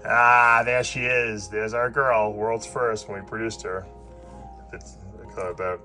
Ah, there she is. There's our girl, world's first when we produced her. It's about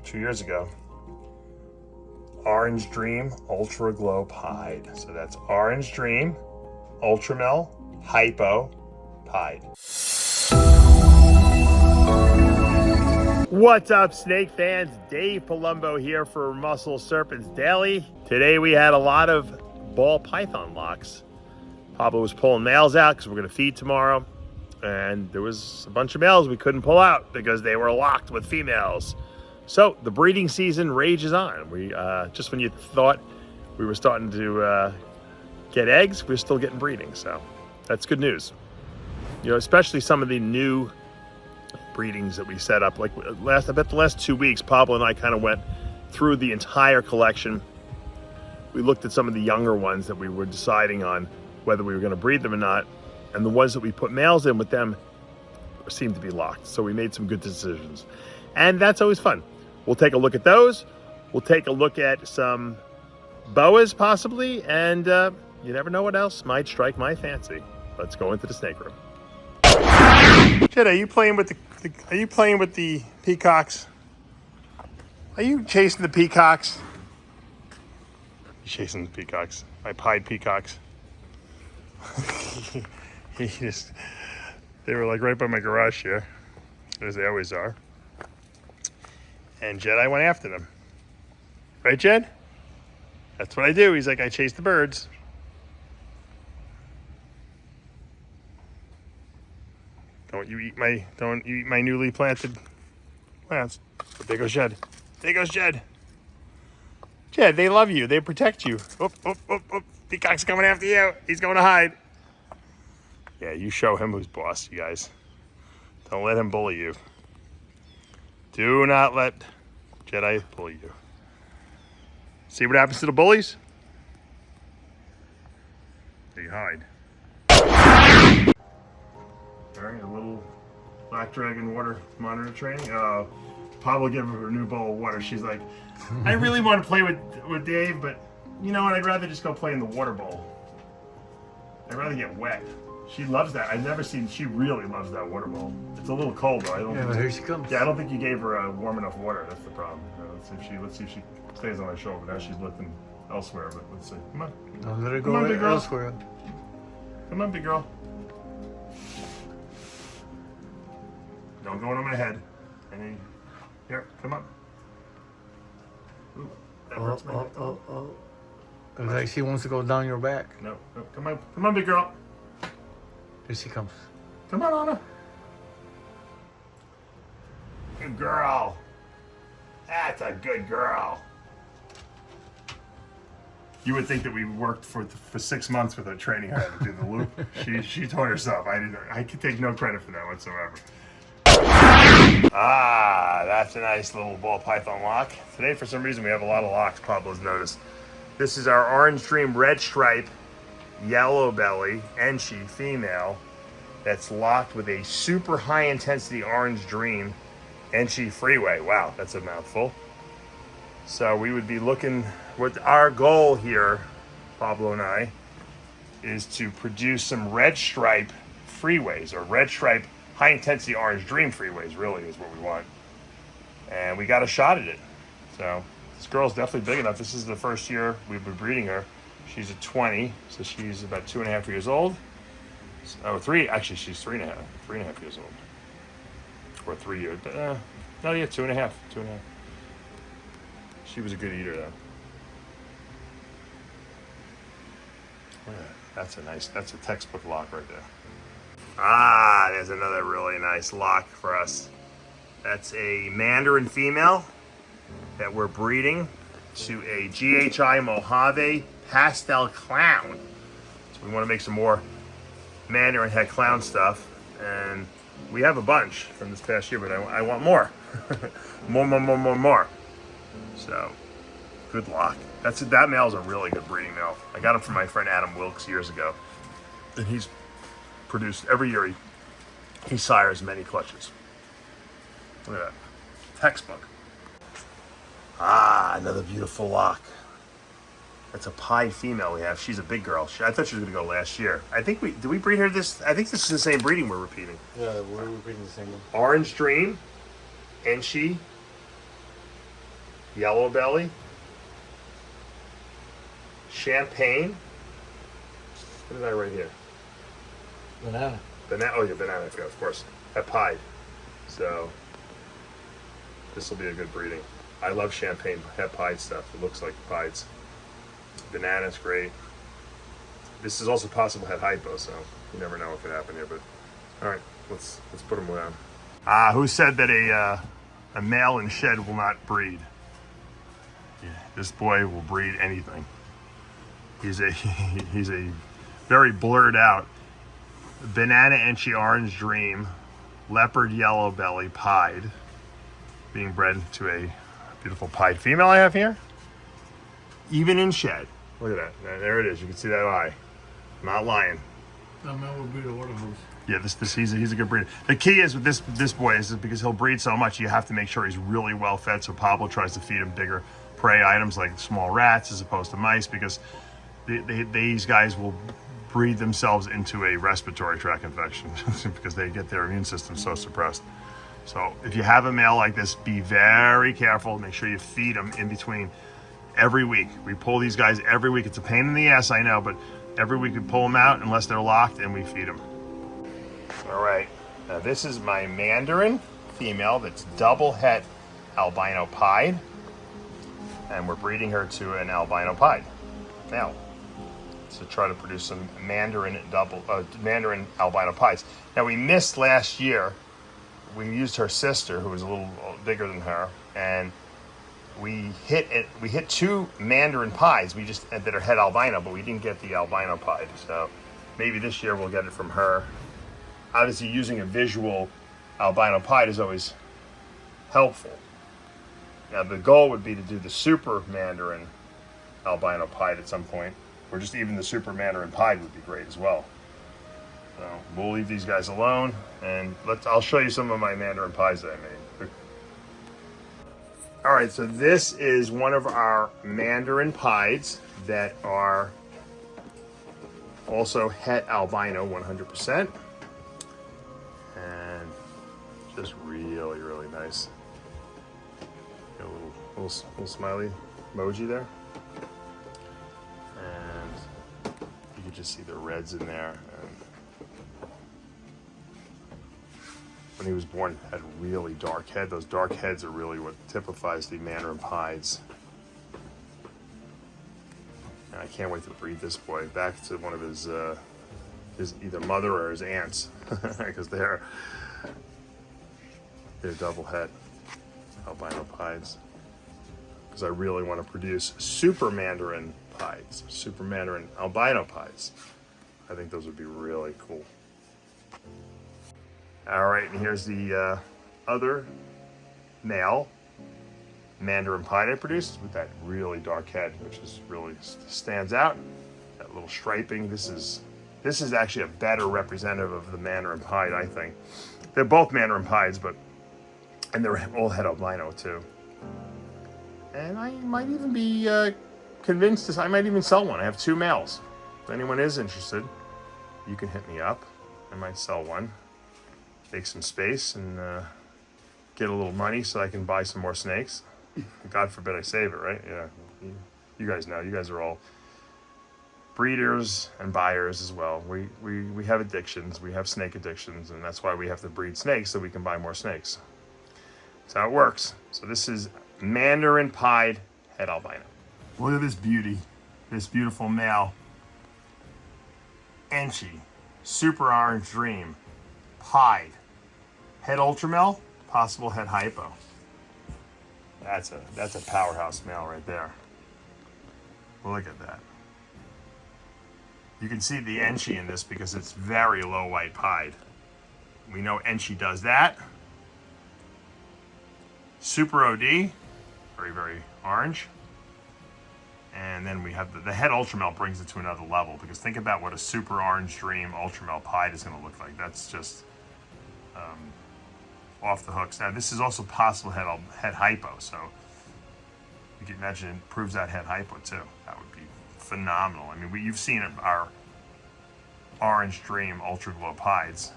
2 years ago. Orange Dream Ultraglow Pied. So that's Orange Dream, Ultramel, Hypo, Pied. What's up, snake fans? Dave Palumbo here for Muscle Serpents Daily. Today we had a lot of ball python locks. Pablo was pulling males out because we're going to feed tomorrow. And there was a bunch of males we couldn't pull out because they were locked with females. So the breeding season rages on. We just when you thought we were starting to get eggs, we're still getting breeding. So that's good news. You know, especially some of the new breedings that we set up. Like I bet the last 2 weeks, Pablo and I kind of went through the entire collection. We looked at some of the younger ones that we were deciding on whether we were going to breed them or not. And the ones that we put males in with them seemed to be locked. So we made some good decisions. And that's always fun. We'll take a look at those. We'll take a look at some boas possibly. And you never know what else might strike my fancy. Let's go into the snake room. Jed, are you playing with the peacocks? Are you chasing the peacocks? You're chasing the peacocks. My pied peacocks. They were like right by my garage here, as they always are. And Jedi went after them. Right, Jed? That's what I do. He's like, I chase the birds. Don't you eat my newly planted plants. But there goes Jed. There goes Jed. Jed, they love you. They protect you. Oop, oop, oop, oop. Peacock's coming after you. He's going to hide. Yeah, you show him who's boss, you guys. Don't let him bully you. Do not let Jedi bully you. See what happens to the bullies? They hide. All right, a little black dragon water monitor training. Pablo gave her a new bowl of water. She's like, I really want to play with Dave, but you know what? I'd rather just go play in the water bowl. I'd rather get wet. She loves that. I've never seen. She really loves that water bowl. It's a little cold though. I don't. Yeah, but here she comes. Yeah, I don't think you gave her warm enough water. That's the problem. Let's see if she stays on my shoulder. Now she's lifting elsewhere. But let's see. Come on. I'll let her go Come on, big girl. elsewhere. Come on, big girl. Don't go into my head. Here, come on. Ooh, that hurts my neck. It's like she wants to go down your back. No, come on, big girl. Here she comes. Come on, Anna. Good girl. That's a good girl. You would think that we worked for 6 months with her training her to do the loop. She taught herself. I could take no credit for that whatsoever. Ah, that's a nice little ball python lock. Today, for some reason, we have a lot of locks. Pablo's noticed. This is our Orange Dream Red Stripe, Yellow Belly, Enchi female that's locked with a super high intensity Orange Dream Enchi Freeway. Wow, that's a mouthful. So we would be looking, what our goal here, Pablo and I, is to produce some Red Stripe Freeways, or Red Stripe high intensity Orange Dream Freeways really is what we want. And we got a shot at it. So this girl's definitely big enough. This is the first year we've been breeding her. She's a 20, so she's about 2.5 years old. Oh, actually she's 3.5 years old. Or 3 years, but no, yeah, 2.5. She was a good eater though. Look at that. That's a textbook lock right there. Ah, there's another really nice lock for us. That's a Mandarin female that we're breeding to a GHI Mojave Pastel Clown. So we want to make some more Mandarin head clown stuff. And we have a bunch from this past year, but I want more. more. So, good lock. That male's a really good breeding male. I got him from my friend Adam Wilkes years ago. And he's produced every year. He sires many clutches. Look at that. Textbook. Ah, another beautiful lock. That's a pied female we have. She's a big girl. I thought she was going to go last year. I think did we breed her this? I think this is the same breeding we're repeating. Yeah, we're repeating the same one. Orange Dream, Enchi, Yellow Belly, Champagne. What did I write here? Banana. Banana. Oh, yeah, banana. I forgot, of course. That pied. So this will be a good breeding. I love Champagne het pied stuff. It looks like pieds. Banana's great. This is also possible het hypo, so you never know what could happen here. But all right, let's put them down. Who said that a male in shed will not breed? Yeah, this boy will breed anything. He's a very blurred out banana Enchi orange dream, leopard yellow belly pied, being bred to a beautiful pied female I have here. Even in shed. Look at that. There it is. You can see that eye. I'm not lying. That man will breed a water horse. Yeah, he's a good breeder. The key is with this boy is because he'll breed so much, you have to make sure he's really well fed. So Pablo tries to feed him bigger prey items like small rats as opposed to mice, because these guys will breed themselves into a respiratory tract infection because they get their immune system so suppressed. So if you have a male like this, be very careful. Make sure you feed them in between every week. We pull these guys every week. It's a pain in the ass, I know, but every week we pull them out unless they're locked and we feed them. All right, now this is my Mandarin female that's double het albino pied, and we're breeding her to an albino pied male to try to produce some Mandarin albino pieds. Now we missed last year. We used her sister, who was a little bigger than her, and we hit two Mandarin pieds. We just that are het albino, but we didn't get the albino pied. So maybe this year we'll get it from her. Obviously, using a visual albino pied is always helpful. Now the goal would be to do the super Mandarin albino pied at some point, or just even the super Mandarin pied would be great as well. So we'll leave these guys alone, and I'll show you some of my Mandarin pies that I made. All right, so this is one of our Mandarin pieds that are also het albino 100%. And just really, really nice. Got a little smiley emoji there. And you can just see the reds in there. And when he was born, had really dark head. Those dark heads are really what typifies the Mandarin pieds. And I can't wait to breed this boy back to one of his either mother or his aunts, because they're double het albino pieds. Because I really want to produce super Mandarin pieds, super Mandarin albino pieds. I think those would be really cool. All right, and here's the other male Mandarin pied I produced with that really dark head, which is really stands out. That little striping. This is actually a better representative of the Mandarin pied, I think. They're both Mandarin pieds, and they're all het albino too. And I might even be convinced I might even sell one. I have two males. If anyone is interested, you can hit me up. I might sell one. Make some space and get a little money so I can buy some more snakes. God forbid I save it, right? Yeah. You guys know. You guys are all breeders and buyers as well. We have addictions. We have snake addictions, and that's why we have to breed snakes so we can buy more snakes. That's how it works. So this is Mandarin pied het albino. Look at this beauty. This beautiful male. Enchi. Super orange dream. Pied. Het ultramel. Possible het hypo. That's a powerhouse male right there. Look at that. You can see the Enchi in this because it's very low white pied. We know Enchi does that. Super OD, very, very orange. And then we have the het ultramel brings it to another level, because think about what a super orange dream ultramel pied is going to look like. That's just off the hooks. Now this is also possible het hypo, so you can imagine it proves that het hypo too. That would be phenomenal. I mean, you've seen our Orange Dream Ultraglow pieds.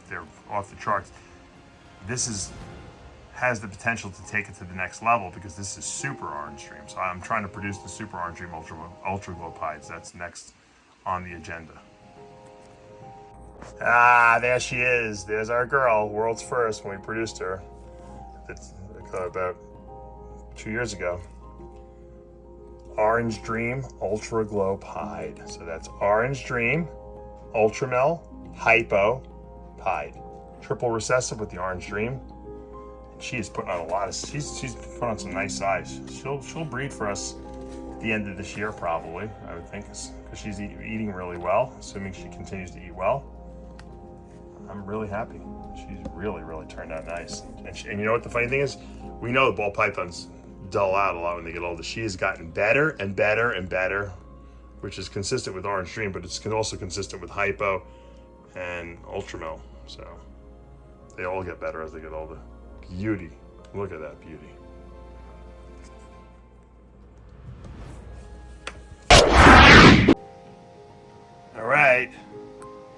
They're off the charts. This has the potential to take it to the next level because this is Super Orange Dream. So I'm trying to produce the Super Orange Dream Ultraglow pieds. That's next on the agenda. Ah, there she is. There's our girl, world's first when we produced her. It's about 2 years ago. Orange Dream Ultraglow pied. So that's Orange Dream, Ultramel, Hypo, pied. Triple recessive with the Orange Dream. And she is putting on a lot of, she's putting on some nice size. She'll breed for us at the end of this year probably, I would think, because she's eating really well, assuming she continues to eat well. I'm really happy. She's really, really turned out nice. And you know what the funny thing is? We know the ball pythons dull out a lot when they get older. She has gotten better and better and better, which is consistent with Orange Dream, but it's also consistent with Hypo and Ultramel. So they all get better as they get older. Beauty. Look at that beauty. All right.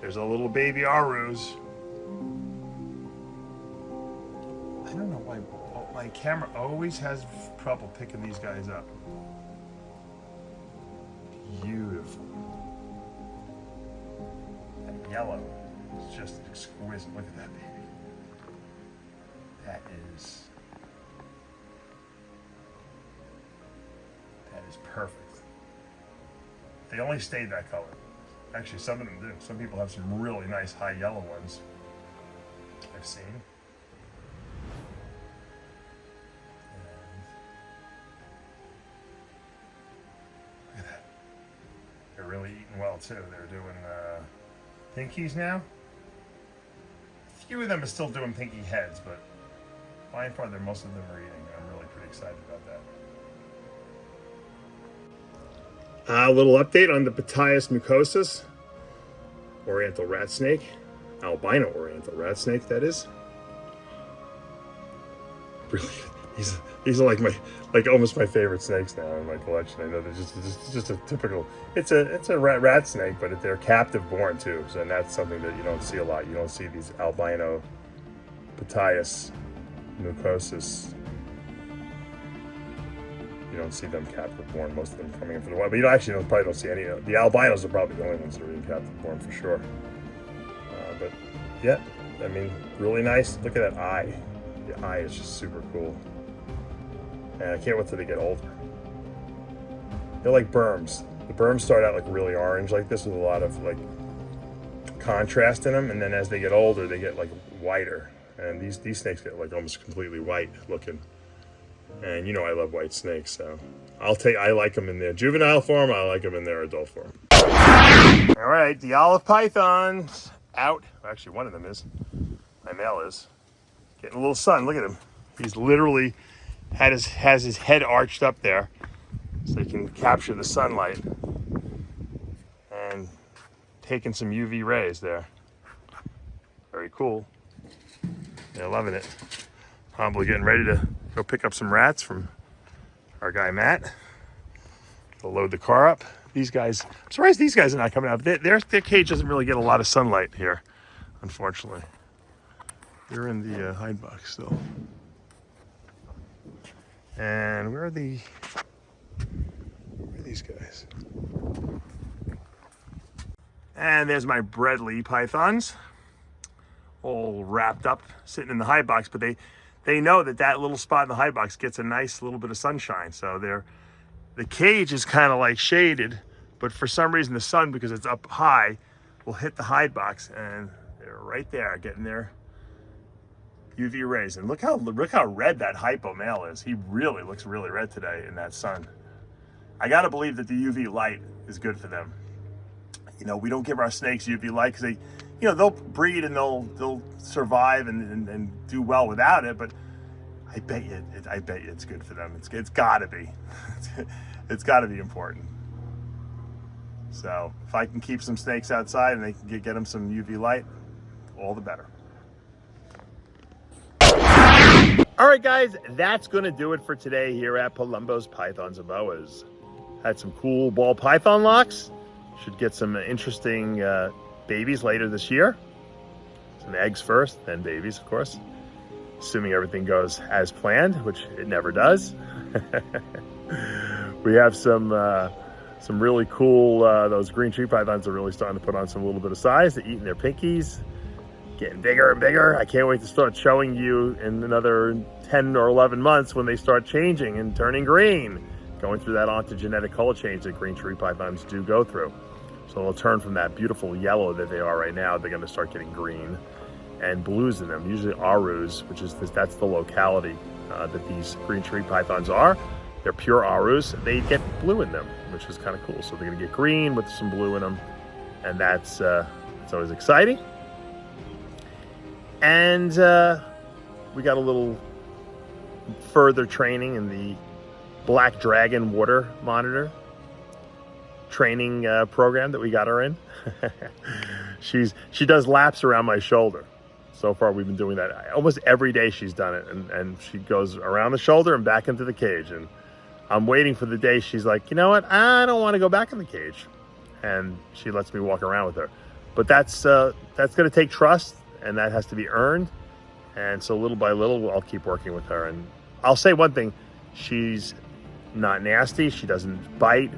There's a little baby Arus. I don't know why my camera always has trouble picking these guys up. Beautiful. That yellow is just exquisite. Look at that baby. That is perfect. They only stayed that color. Actually, some of them do. Some people have some really nice high yellow ones I've seen. And look at that. They're really eating well too. They're doing pinkies now. A few of them are still doing pinky heads, but by and far, most of them are eating. I'm really pretty excited about that. A little update on the Pitayus mucosus, oriental rat snake, albino oriental rat snake, that is. Really, these are like almost my favorite snakes now in my collection. I know they're just a typical. It's a rat snake, but they're captive born too, so and that's something that you don't see a lot. You don't see these albino Pitayus mucosus. You don't see them captive born. Most of them coming in for the wild, but you probably don't see any. The albinos are probably the only ones that are being captive born for sure. But yeah, I mean, really nice. Look at that eye. The eye is just super cool. And I can't wait till they get older. They're like berms. The berms start out like really orange like this with a lot of like contrast in them, and then as they get older, they get like whiter. And these snakes get like almost completely white looking. And you know I love white snakes, so I like them in their juvenile form, I like them in their adult form. All right, the olive python's out. Actually, one of them is. My male is. Getting a little sun, look at him. He's literally has his head arched up there so he can capture the sunlight. And taking some UV rays there. Very cool. They're loving it. Probably getting ready to go pick up some rats from our guy Matt. We'll load the car up. These guys, I'm surprised these guys are not coming out. Their cage doesn't really get a lot of sunlight here, unfortunately. They're in the hide box still. And where are these guys? And there's my Bredli pythons, all wrapped up, sitting in the hide box, but they know that little spot in the hide box gets a nice little bit of sunshine. So the cage is kind of like shaded, but for some reason the sun, because it's up high, will hit the hide box, and they're right there getting their UV rays. And look how red that hypo male is. He really looks really red today in that sun. I gotta believe that the UV light is good for them. You know, we don't give our snakes UV light because they'll breed and they'll survive and do well without it, but I bet you it's good for them. It's gotta be. It's gotta be important. So if I can keep some snakes outside and they can get them some UV light, all the better. All right, guys, that's gonna do it for today here at Palumbo's Pythons and Boas. Had some cool ball python locks. Should get some interesting babies later this year. Some eggs first, then babies, of course. Assuming everything goes as planned, which it never does. We have some really cool, those green tree pythons are really starting to put on some little bit of size. They're eating their pinkies, getting bigger and bigger. I can't wait to start showing you in another 10 or 11 months when they start changing and turning green, going through that ontogenetic color change that green tree pythons do go through. So they'll turn from that beautiful yellow that they are right now, they're gonna start getting green and blues in them, usually arus, that's the locality that these green tree pythons are. They're pure arus. They get blue in them, which is kind of cool. So they're gonna get green with some blue in them, and that's always exciting. And we got a little further training in the Black Dragon water monitor training program that we got her in. She does laps around my shoulder. So far, we've been doing that almost every day. She's done it, and she goes around the shoulder and back into the cage. And I'm waiting for the day she's like, you know what? I don't want to go back in the cage, and she lets me walk around with her. But that's going to take trust, and that has to be earned. And so little by little, I'll keep working with her. And I'll say one thing: she's not nasty. She doesn't bite.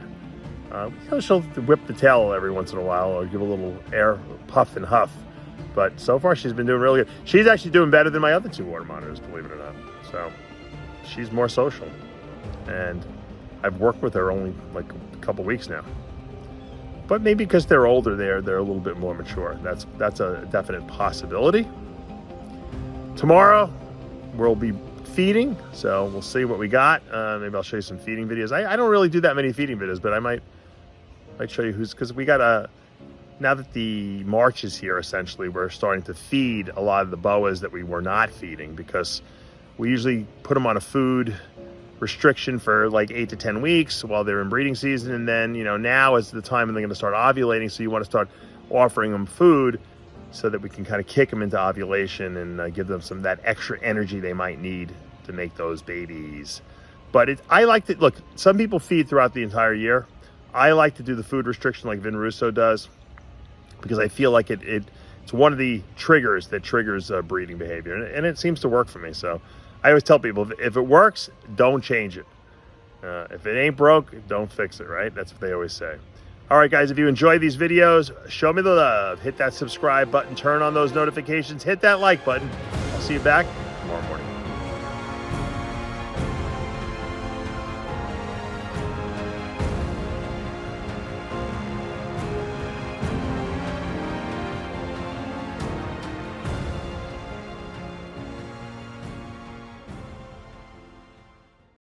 She'll whip the tail every once in a while, or give a little air puff and huff. But so far, she's been doing really good. She's actually doing better than my other two water monitors, believe it or not. So she's more social. And I've worked with her only like a couple weeks now. But maybe because they're older, they're a little bit more mature. That's a definite possibility. Tomorrow, we'll be feeding. So we'll see what we got. Maybe I'll show you some feeding videos. I don't really do that many feeding videos, but I might show you because we got now that the March is here, essentially, we're starting to feed a lot of the boas that we were not feeding because we usually put them on a food restriction for like 8 to 10 weeks while they're in breeding season. And then, now is the time when they're going to start ovulating. So you want to start offering them food so that we can kind of kick them into ovulation and give them that extra energy they might need to make those babies. But I like to, look, some people feed throughout the entire year. I like to do the food restriction like Vin Russo does, because I feel like it's one of the triggers that triggers breeding behavior, and it seems to work for me. So I always tell people, if it works, don't change it. If it ain't broke, don't fix it, right? That's what they always say. All right, guys, if you enjoy these videos, show me the love. Hit that subscribe button, turn on those notifications, hit that like button. I'll see you back tomorrow morning.